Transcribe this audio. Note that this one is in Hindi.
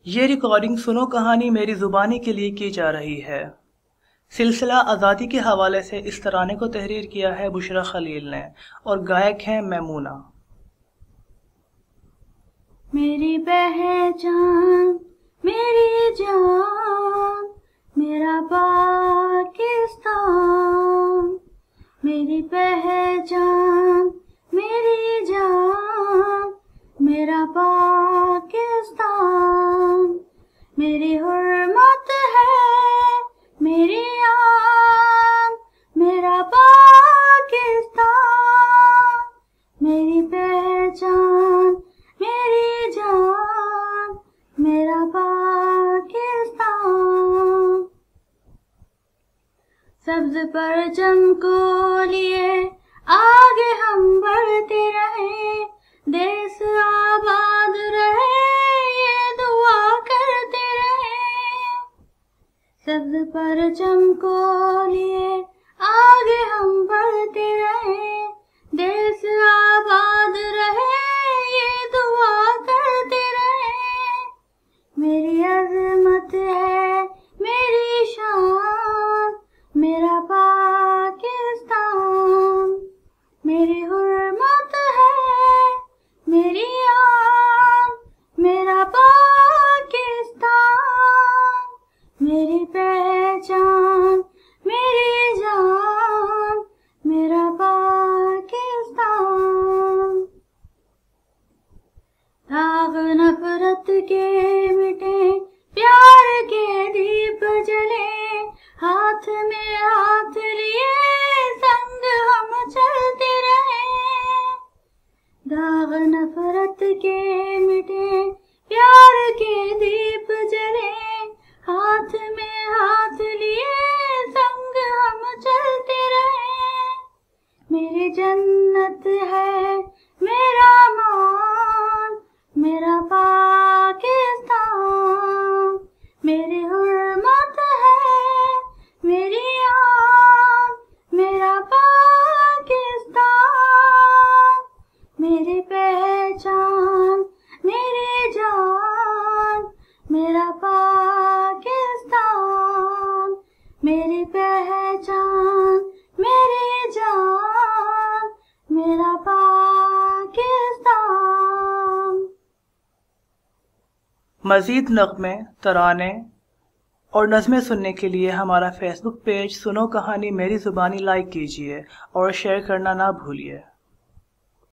ये रिकॉर्डिंग सुनो कहानी मेरी ज़ुबानी के लिए की जा रही है। सिलसिला आज़ादी के हवाले से इस तराने को तहरीर किया है बुशरा खलील ने और गायक हैं मैमूना। मेरी पहचान मेरी जान मेरा पाकिस्तान, मेरी पहचान मेरी जान मेरा पाकिस्तान, मेरी हुर्मत है मेरी आन मेरा पाकिस्तान, मेरी पहचान मेरी जान मेरा पाकिस्तान। सब्ज परचम को लिए आगे हम बढ़ते रहे, देश आबाद रहे ये दुआ करते रहे। सब्ज परचम को लिए आगे हम बढ़ते रहे, देश आबाद रहे ये दुआ करते रहे। मेरी अज़मत है मेरी शान मेरा पाकिस्तान, मेरी हुर्मत है मेरी आन मेरा पाकिस्तान, मेरी पहचान मेरी जान मेरा पाकिस्तान। दाग नफरत के मिटे प्यार के दीप जले, हाथ में हाथ लिए संग हम चलते रहे। दाग नफरत के मिटे प्यार के दीप जले, हाथ में हाथ लिए संग हम चलते रहे। मेरी जन्नत है मेरा मान मेरा पाकिस्तान, मेरी हुर्मत है मेरी आन मेरा पाकिस्तान, मेरी पहचान मेरी जान मेरा पाकिस्तान, मेरी पहचान मेरी जान मेरा पाकिस्तान। मज़ीद नग़्मे, तराने और नज़्में सुनने के लिए हमारा फेसबुक पेज सुनो कहानी मेरी ज़ुबानी लाइक कीजिए और शेयर करना ना भूलिए।